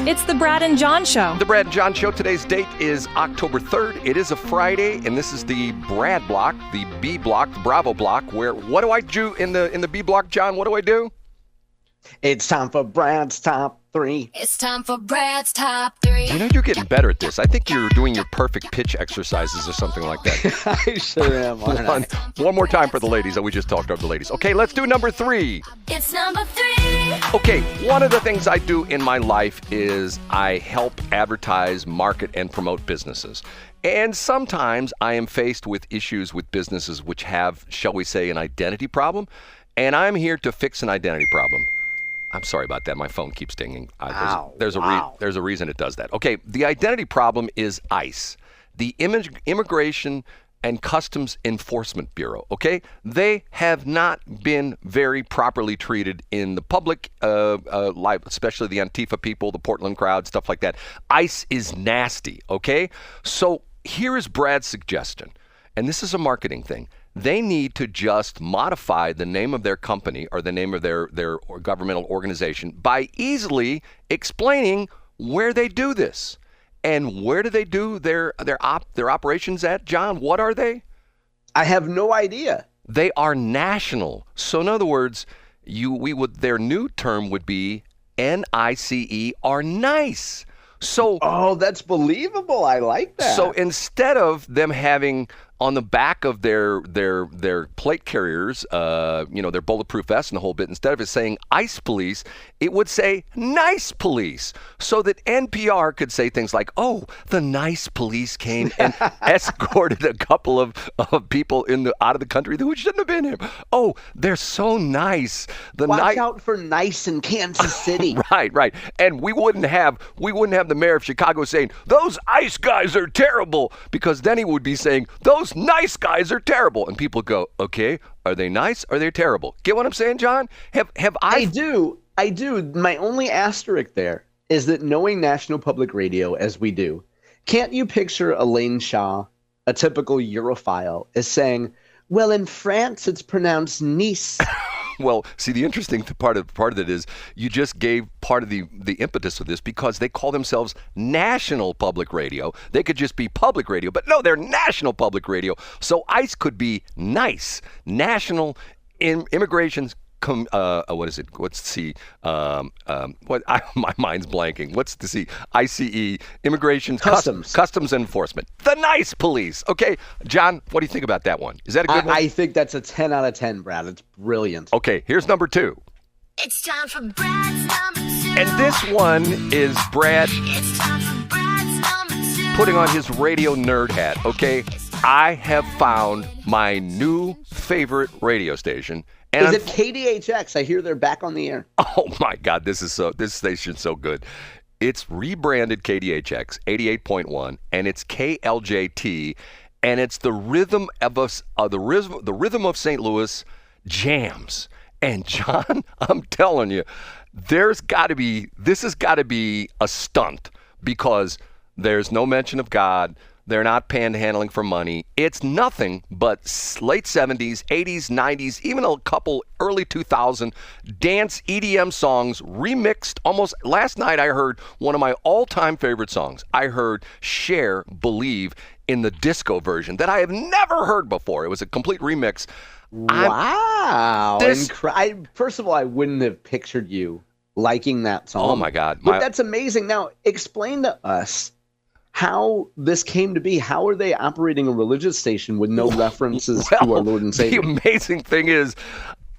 It's the Brad and John Show. The Brad and John Show. Today's date is October 3rd. It is a Friday, and this is the Brad block, the B block, the Bravo block, where what do I do in the B block, John? What do I do? It's time for Brad's Top 3. It's time for Brad's Top 3. You know, you're getting better at this. I think you're doing your perfect pitch exercises or something like that. I sure am. One more time for the ladies. We just talked over the ladies. Okay, let's do number 3. It's number 3. Okay, one of the things I do in my life is I help advertise, market, and promote businesses. And sometimes I am faced with issues with businesses which have, shall we say, an identity problem. And I'm here to fix an identity problem. I'm sorry about that. My phone keeps dinging. There's a reason it does that. Okay, the identity problem is ICE, the Immigration and Customs Enforcement Bureau. Okay, they have not been very properly treated in the public life, especially the Antifa people, the Portland crowd, stuff like that. ICE is nasty. Okay, so here is Brad's suggestion, and this is a marketing thing. They need to just modify the name of their company or the name of their governmental organization by easily explaining where they do this. And where do they do their operations at, John? What are they? I have no idea. They are national. So in other words, their new term would be NICE, are nice. So that's believable. I like that. So instead of them having on the back of their plate carriers, their bulletproof vests and the whole bit, instead of it saying ICE police, it would say nice police, so that NPR could say things like, oh, the nice police came and escorted a couple of people out of the country who shouldn't have been here. Oh, they're so nice. Watch out for nice in Kansas City. Right. And we wouldn't have the mayor of Chicago saying, those ICE guys are terrible, because then he would be saying, those nice guys are terrible. And people go, okay, are they nice? Are they terrible? Get what I'm saying, John? I do. My only asterisk there is that knowing National Public Radio as we do, can't you picture Elaine Shaw, a typical Europhile, as saying, well, in France it's pronounced Nice. Well, see, the interesting part of it is you just gave part of the impetus of this, because they call themselves National Public Radio. They could just be public radio, but no, they're National Public Radio. So ICE could be nice. National Immigrations. What is it? What's the C? My mind's blanking. What's the C? ICE, Immigration Customs Enforcement. The nice police. Okay, John, what do you think about that one? Is that a good one? I think that's a 10 out of 10, Brad. It's brilliant. Okay, here's number 2. It's time for Brad's number 2. And this one is Brad It's time for Brad's number 2. putting on his radio nerd hat. Okay, I have found my new favorite radio station. And is it KDHX? I hear they're back on the air. Oh my God, this station's so good. It's rebranded KDHX 88.1, and it's KLJT, and it's the rhythm of St. Louis jams. And John, I'm telling you, this has got to be a stunt, because there's no mention of God. They're not panhandling for money. It's nothing but late 70s, 80s, 90s, even a couple early 2000 dance EDM songs remixed. Almost last night I heard one of my all-time favorite songs. I heard Cher, Believe, in the disco version that I have never heard before. It was a complete remix. Wow. First of all, I wouldn't have pictured you liking that song. Oh my God. But that's amazing. Now, explain to us how this came to be. How are they operating a religious station with no references to our Lord and Savior? The amazing thing is,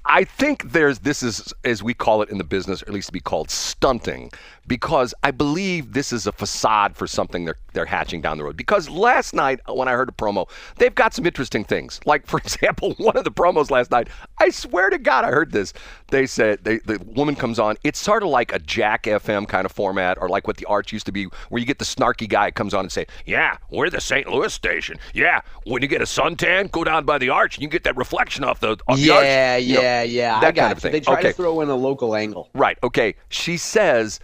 I think this is, as we call it in the business, or at least to be called stunting, because I believe this is a facade for something they're hatching down the road. Because last night, when I heard a promo, they've got some interesting things. Like, for example, one of the promos last night, I swear to God I heard this. They said, the woman comes on, it's sort of like a Jack FM kind of format, or like what the Arch used to be, where you get the snarky guy comes on and say, yeah, we're the St. Louis station. Yeah, when you get a suntan, go down by the Arch, and you get that reflection off the Arch. Yeah, that kind of thing. They try to throw in a local angle. Right, okay. She says,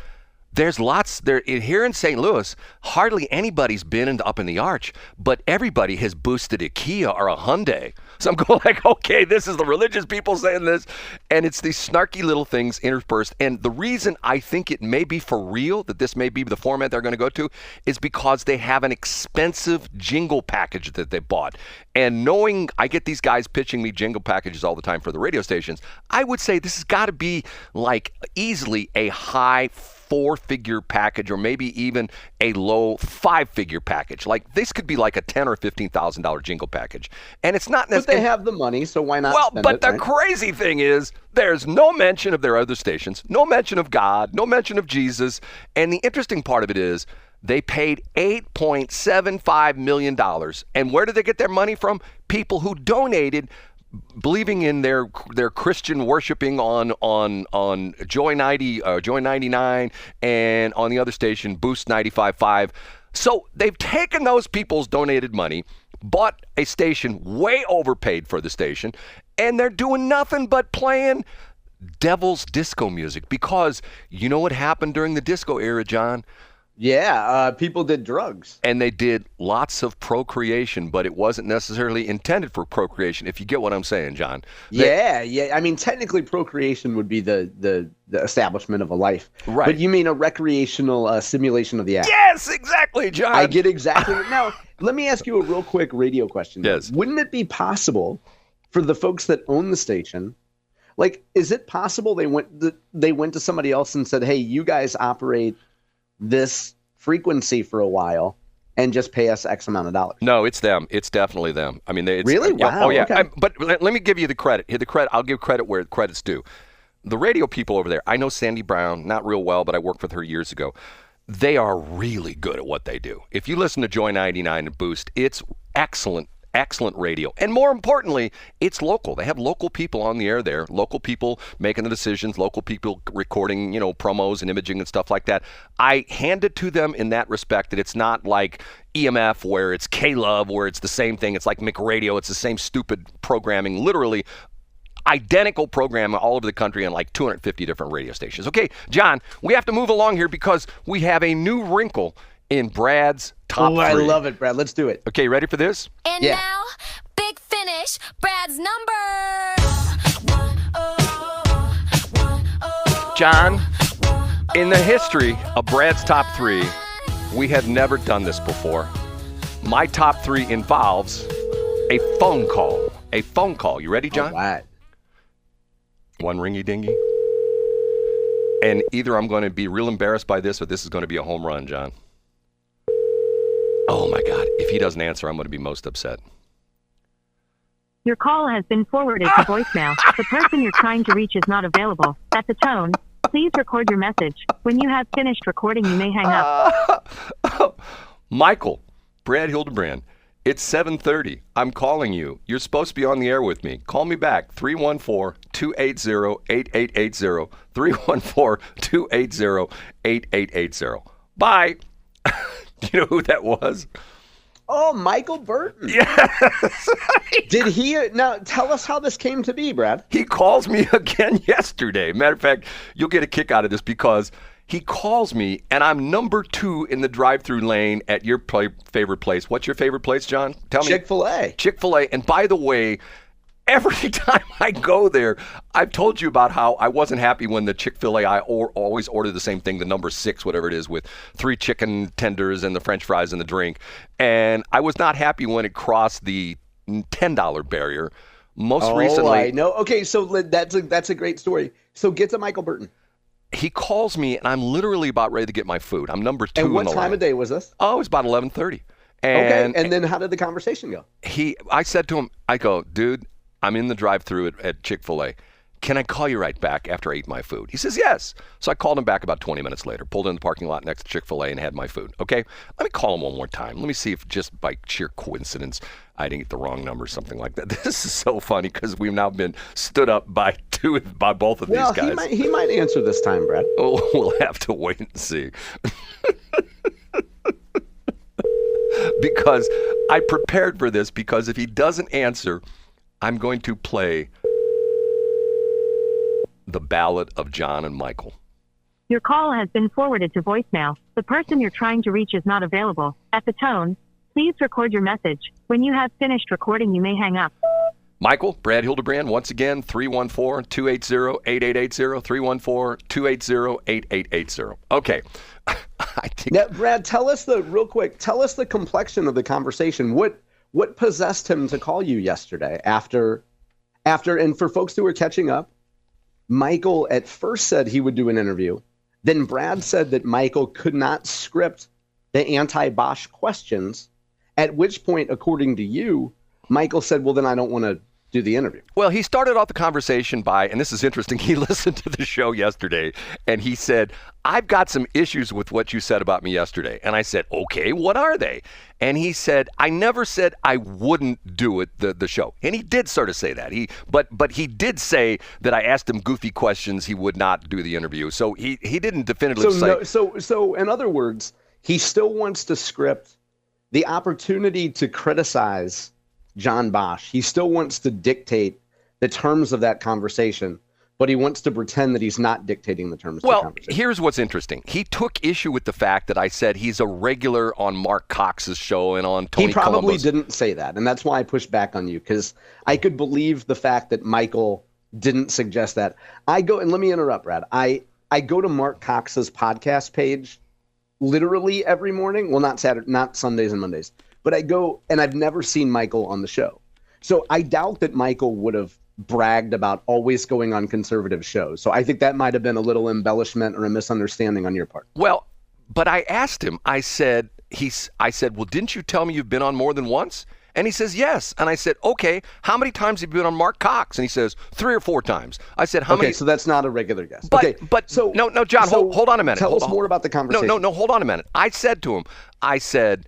there's lots there here in St. Louis. Hardly anybody's been up in the Arch, but everybody has boosted a Kia or a Hyundai. So I'm going like, okay, this is the religious people saying this, And it's these snarky little things interspersed. And the reason I think it may be for real, that this may be the format they're going to go to, is because they have an expensive jingle package that they bought. And knowing I get these guys pitching me jingle packages all the time for the radio stations, I would say this has got to be like easily a high 4-figure package, or maybe even a low 5-figure package. Like this could be like a $10,000 or $15,000 jingle package, and it's not necessarily. But they have the money, so why not? Well, spend but it, the right? crazy thing is, there's no mention of their other stations, no mention of God, no mention of Jesus, and the interesting part of it is they paid $8.75 million, and where did they get their money from? People who donated, believing in their Christian worshiping on Joy 90, Joy 99, and on the other station, Boost 95.5. So they've taken those people's donated money, bought a station way overpaid for the station, and they're doing nothing but playing devil's disco music. Because you know what happened during the disco era, John? Yeah, people did drugs. And they did lots of procreation, but it wasn't necessarily intended for procreation, if you get what I'm saying, John. Yeah. I mean, technically, procreation would be the establishment of a life. Right. But you mean a recreational simulation of the act. Yes, exactly, John. I get exactly. Now, let me ask you a real quick radio question. Yes. Wouldn't it be possible for the folks that own the station, like, is it possible they went to somebody else and said, hey, you guys operate this frequency for a while and just pay us X amount of dollars? No, it's them. It's definitely them. I mean, it's, really? Yeah, Wow. oh, yeah. Okay. But let me give you the credit. I'll give credit where credit's due. The radio people over there, I know Sandy Brown, not real well, but I worked with her years ago. They are really good at what they do. If you listen to Joy 99 and Boost, it's excellent radio. And more importantly, it's local. They have local people on the air there, local people making the decisions, local people recording, promos and imaging and stuff like that. I hand it to them in that respect, that it's not like EMF where it's K-Love, where it's the same thing. It's like McRadio. It's the same stupid programming, literally identical program all over the country on like 250 different radio stations. Okay, John, we have to move along here because we have a new wrinkle in Brad's top 3. I love it, Brad. Let's do it. Okay, ready for this? And Yeah. now, big finish, Brad's number. John, in the history of Brad's top 3, we have never done this before. My top 3 involves a phone call. A phone call. You ready, John? All right. One ringy dingy. And either I'm going to be real embarrassed by this or this is going to be a home run, John. Oh my God. If he doesn't answer, I'm going to be most upset. Your call has been forwarded to voicemail. The person you're trying to reach is not available. At the tone, please record your message. When you have finished recording, you may hang up. Michael, Brad Hildebrand, it's 7:30. I'm calling you. You're supposed to be on the air with me. Call me back, 314-280-8880, 314-280-8880. Bye. Do you know who that was? Oh, Michael Burton. Yes. Did he? Now, tell us how this came to be, Brad. He calls me again yesterday. Matter of fact, you'll get a kick out of this because he calls me and I'm number 2 in the drive-through lane at your favorite place. What's your favorite place, John? Tell me. Chick-fil-A. Chick-fil-A. And by the way, every time I go there, I've told you about how I wasn't happy when the Chick-fil-A, I always order the same thing, the number 6, whatever it is, with 3 chicken tenders and the French fries and the drink. And I was not happy when it crossed the $10 barrier. Most recently, I know. Okay, so that's a great story. So get to Michael Burton. he calls me and I'm literally about ready to get my food. I'm number 2 And in what the time line. of day was this? Oh, it was about 11:30. Okay, and then how did the conversation go? I said to him, I go, dude, I'm in the drive-thru at Chick-fil-A. Can I call you right back after I eat my food? He says, yes. So I called him back about 20 minutes later, pulled in the parking lot next to Chick-fil-A and had my food. Okay, let me call him one more time. Let me see if just by sheer coincidence I didn't get the wrong number or something like that. This is so funny because we've now been stood up by both of these guys. Well, he might answer this time, Brad. Oh, we'll have to wait and see. Because I prepared for this, because if he doesn't answer, I'm going to play the Ballad of John and Michael. Your call has been forwarded to voicemail. The person you're trying to reach is not available. At the tone, please record your message. When you have finished recording, you may hang up. Michael, Brad Hildebrand, once again, 314-280-8880, 314-280-8880. Okay. I think... Now, Brad, tell us the complexion of the conversation. What possessed him to call you yesterday after, and for folks who are catching up, Michael at first said he would do an interview. Then Brad said that Michael could not script the anti-Boesch questions, at which point, according to you, Michael said, well, then I don't want to do the interview. Well, he started off the conversation by, and this is interesting, he listened to the show yesterday, and he said, I've got some issues with what you said about me yesterday. And I said, okay, what are they? And he said, I never said I wouldn't do it, the show. And he did sort of say that. But he did say that I asked him goofy questions, he would not do the interview. So he didn't definitively say. So in other words, he still wants to script the opportunity to criticize John Boesch. He still wants to dictate the terms of that conversation, but he wants to pretend that he's not dictating the terms of the conversation. Well, here's what's interesting. He took issue with the fact that I said he's a regular on Mark Cox's show and on Tony He probably Colombo's. Didn't say that, and that's why I pushed back on you, because I could believe the fact that Michael didn't suggest that. And let me interrupt, Brad. I go to Mark Cox's podcast page literally every morning. Well, not Sundays and Mondays. But I go, and I've never seen Michael on the show. So I doubt that Michael would have bragged about always going on conservative shows. So I think that might have been a little embellishment or a misunderstanding on your part. Well, but I asked him, I said, well, didn't you tell me you've been on more than once? And he says, yes. And I said, okay, how many times have you been on Mark Cox? And he says, 3 or 4 times. I said, how many? Okay, so that's not a regular guest. No, John, hold on a minute. Tell us more about the conversation. No, hold on a minute. I said to him, I said,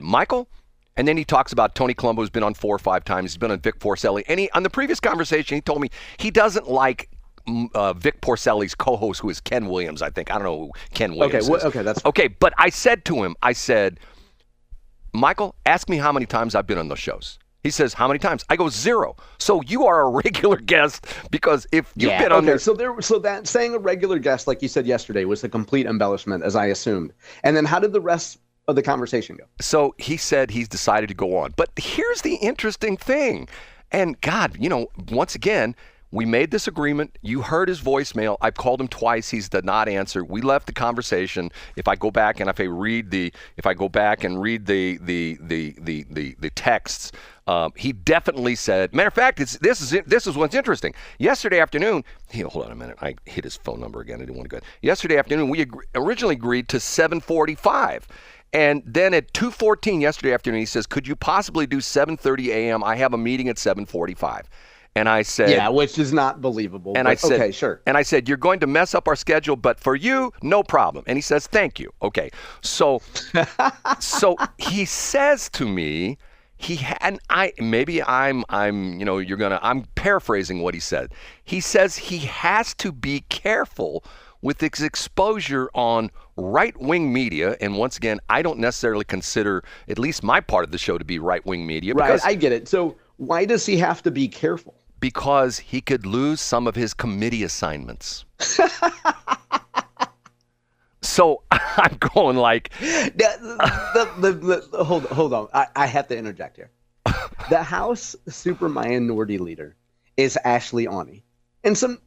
Michael, and then he talks about Tony Colombo, who's been on 4 or 5 times. He's been on Vic Porcelli. And on the previous conversation, he told me he doesn't like Vic Porcelli's co-host, who is Ken Williams, I think. I don't know who Ken Williams is. Okay, that's okay. But I said to him, Michael, ask me how many times I've been on those shows. He says, how many times? I go, 0. So you are a regular guest, because if you've been on there. So that saying a regular guest, like you said yesterday, was a complete embellishment, as I assumed. And then how did the rest of the conversation go? So he said he's decided to go on. But here's the interesting thing. And God, once again, we made this agreement. You heard his voicemail. I've called him twice. He's did not answer. We left the conversation. If I go back and read the texts, he definitely said. Matter of fact, this is what's interesting. Yesterday afternoon, hold on a minute. I hit his phone number again. I didn't want to go. Yesterday afternoon, we originally agreed to 7:45. And then at 2:14 yesterday afternoon, he says, could you possibly do 7:30 a.m.? I have a meeting at 7:45. And I said... Yeah, which is not believable. And I said, okay, sure. And I said, you're going to mess up our schedule, but for you, no problem. And he says, thank you. Okay. So he says to me, I'm paraphrasing what he said. He says he has to be careful with his exposure on right-wing media. And once again, I don't necessarily consider at least my part of the show to be right-wing media. Right, I get it. So why does he have to be careful? Because he could lose some of his committee assignments. So I'm going like... Hold on. I have to interject here. The House super minority leader is Ashley Aune. And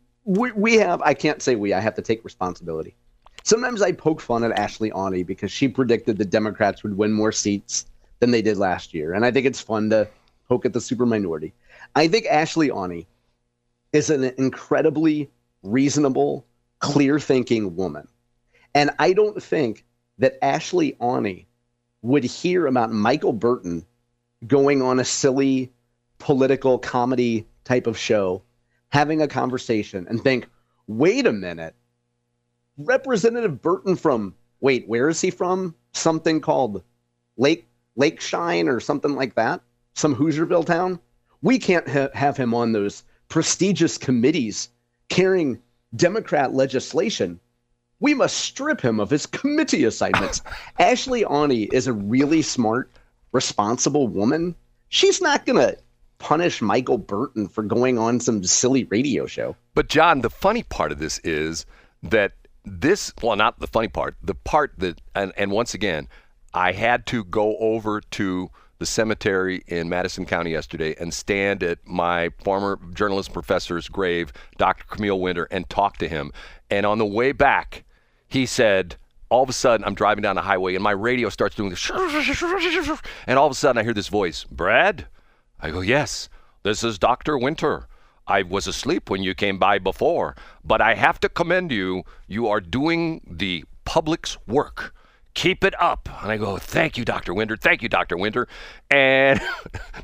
I can't say I have to take responsibility. Sometimes I poke fun at Ashley Aune because she predicted the Democrats would win more seats than they did last year. And I think it's fun to poke at the super minority. I think Ashley Aune is an incredibly reasonable, clear-thinking woman. And I don't think that Ashley Aune would hear about Michael Burton going on a silly political comedy type of show, having a conversation, and think, wait a minute, Representative Burton where is he from? Something called Lakeshine or something like that? Some Hoosierville town? We can't have him on those prestigious committees carrying Democrat legislation. We must strip him of his committee assignments. Ashley Aune is a really smart, responsible woman. She's not going to punish Michael Burton for going on some silly radio show. But John, the funny part of this is that not the funny part, the part that, and once again, I had to go over to the the cemetery in Madison County yesterday and stand at my former journalist professor's grave, Dr. Camille Winter, and talk to him. And on the way back, he said, all of a sudden, I'm driving down the highway, and my radio starts doing this, and all of a sudden, I hear this voice, Brad? I go, yes, this is Dr. Winter. I was asleep when you came by before, but I have to commend you. You are doing the public's work. Keep it up. And I go, thank you, Dr. Winter. Thank you, Dr. Winter. And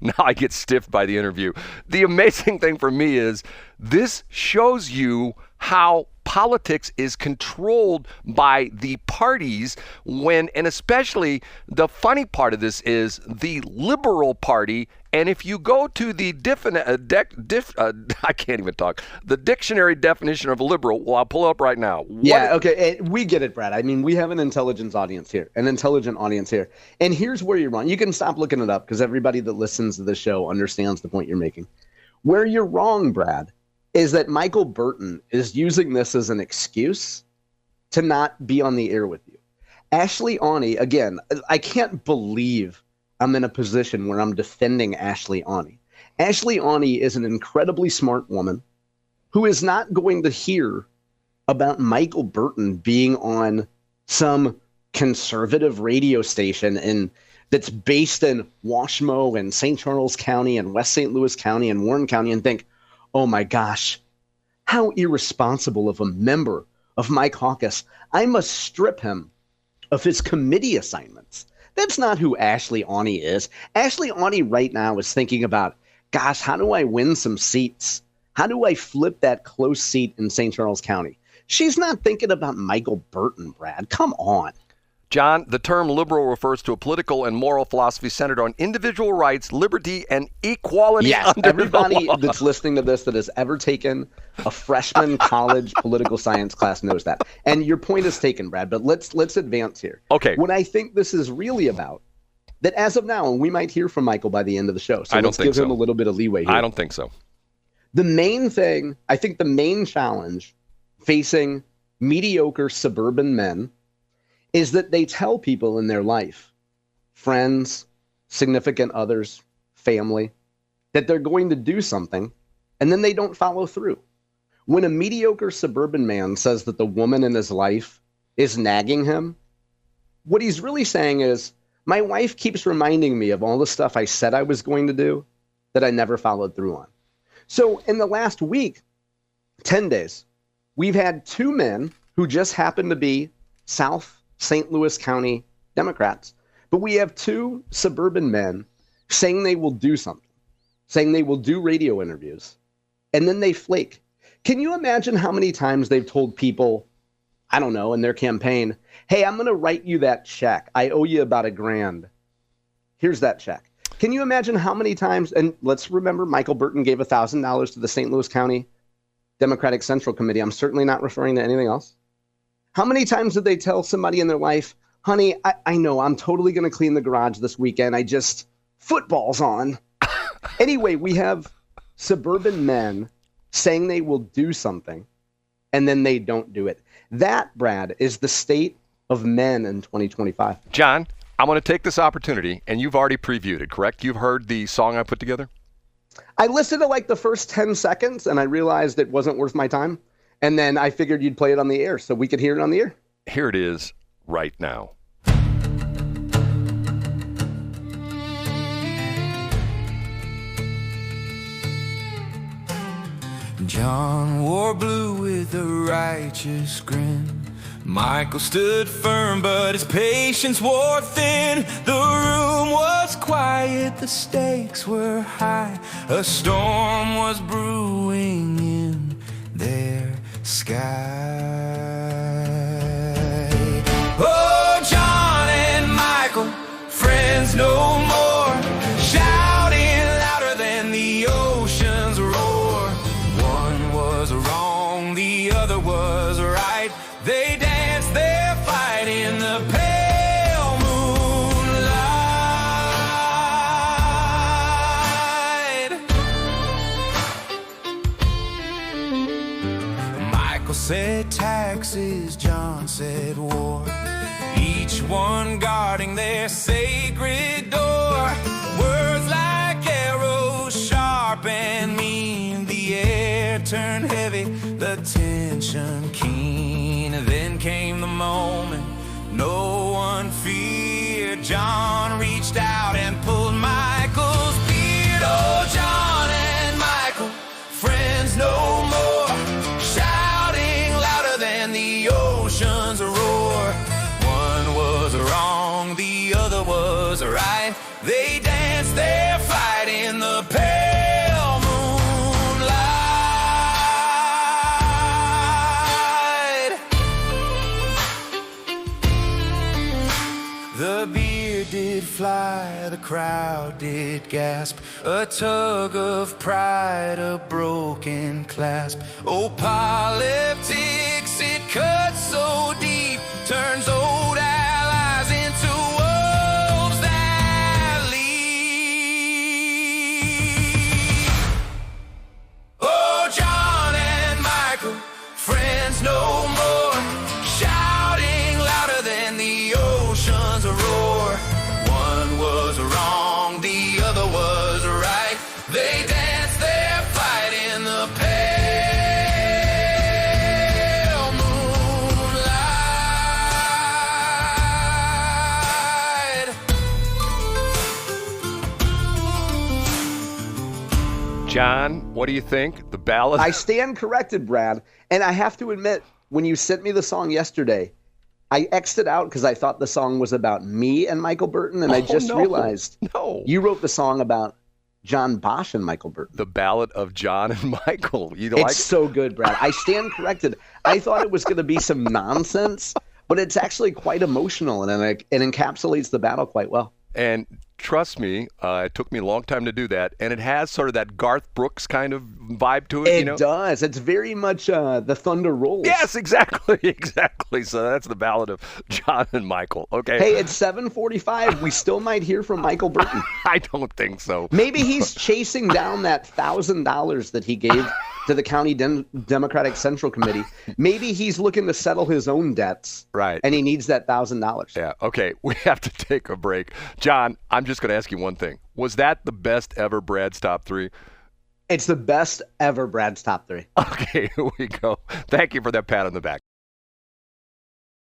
now I get stiffed by the interview. The amazing thing for me is this shows you how politics is controlled by the parties and especially the funny part of this is the Liberal Party. And if you go to the I can't even talk, the dictionary definition of liberal, well, I'll pull it up right now. Okay, we get it, Brad. I mean, we have an intelligent audience here. And here's where you're wrong. You can stop looking it up because everybody that listens to the show understands the point you're making. Where you're wrong, Brad, is that Michael Burton is using this as an excuse to not be on the air with you. Ashley Aune, again, I can't believe I'm in a position where I'm defending Ashley Aune. Ashley Aune is an incredibly smart woman who is not going to hear about Michael Burton being on some conservative radio station that's based in Washmo and St. Charles County and West St. Louis County and Warren County and think, oh my gosh, how irresponsible of a member of my caucus. I must strip him of his committee assignments. That's not who Ashley Aune is. Ashley Aune right now is thinking about, gosh, how do I win some seats? How do I flip that close seat in St. Charles County? She's not thinking about Michael Burton, Brad. Come on. John, the term liberal refers to a political and moral philosophy centered on individual rights, liberty, and equality. Yes, under everybody the law. that's listening to this that has ever taken a freshman college political science class knows that. And your point is taken, Brad, but let's advance here. Okay. What I think this is really about, that as of now, and we might hear from Michael by the end of the show, so let's give him a little bit of leeway here. I don't think so. The main thing, I think the main challenge facing mediocre suburban men is that they tell people in their life, friends, significant others, family, that they're going to do something, and then they don't follow through. When a mediocre suburban man says that the woman in his life is nagging him, what he's really saying is, my wife keeps reminding me of all the stuff I said I was going to do that I never followed through on. So in the last week, 10 days, we've had two men who just happen to be South St. Louis County Democrats. But we have two suburban men saying they will do something, saying they will do radio interviews, and then they flake. Can you imagine how many times they've told people, I don't know, in their campaign, hey, I'm going to write you that check. I owe you about $1,000. Here's that check. Can you imagine how many times, and let's remember Michael Burton gave $1,000 to the St. Louis County Democratic Central Committee. I'm certainly not referring to anything else. How many times did they tell somebody in their life, honey, I know I'm totally going to clean the garage this weekend. Football's on. Anyway, we have suburban men saying they will do something, and then they don't do it. That, Brad, is the state of men in 2025. John, I'm going to take this opportunity, and you've already previewed it, correct? You've heard the song I put together? I listened to like the first 10 seconds, and I realized it wasn't worth my time. And then I figured you'd play it on the air so we could hear it on the air. Here it is right now. John wore blue with a righteous grin. Michael stood firm, but his patience wore thin. The room was quiet, the stakes were high. A storm was brewing in their sky. Oh, John and Michael, friends no more, shouting louder than the ocean's roar. One was wrong, the other was right. They danced their fight in the pale moonlight. Michael said taxes, John said war, each one guarding their sacred door. turned heavy, the tension keen. Then came the moment no one feared. John reached out and pulled Michael's beard. Oh, John and Michael, friends no more, shouting louder than the ocean's roar. One was wrong, the other was right. They danced their fight in the pale moonlight. The beer did fly, the crowd did gasp, a tug of pride, a broken clasp. Oh, politics, it cuts so deep, turns old allies into wolves that leap. Oh, John and Michael, friends no more, shouting louder than the ocean's roar. One was wrong, the other was right. They danced their fight in the pale moonlight. John, what do you think? The Ballad? I stand corrected, Brad. And I have to admit, when you sent me the song yesterday, I X'd it out because I thought the song was about me and Michael Burton, and I just realized you wrote the song about John Boesch and Michael Burton. The Ballad of John and Michael. It's so good, Brad. I stand corrected. I thought it was going to be some nonsense, but it's actually quite emotional, and it encapsulates the battle quite well. And trust me, it took me a long time to do that, and it has sort of that Garth Brooks kind of vibe to it. It does. It's very much The Thunder Rolls. Yes, exactly, exactly. So that's the Ballad of John and Michael. Okay. Hey, it's 7:45. We still might hear from Michael Burton. I don't think so. Maybe he's chasing down that $1,000 that he gave to the County Democratic Central Committee. Maybe he's looking to settle his own debts. Right. And he needs that $1,000. Yeah. Okay. We have to take a break. John, I'm just going to ask you one thing. Was that the best ever Brad's Top 3? It's the best ever Brad's Top 3. Okay, here we go. Thank you for that pat on the back.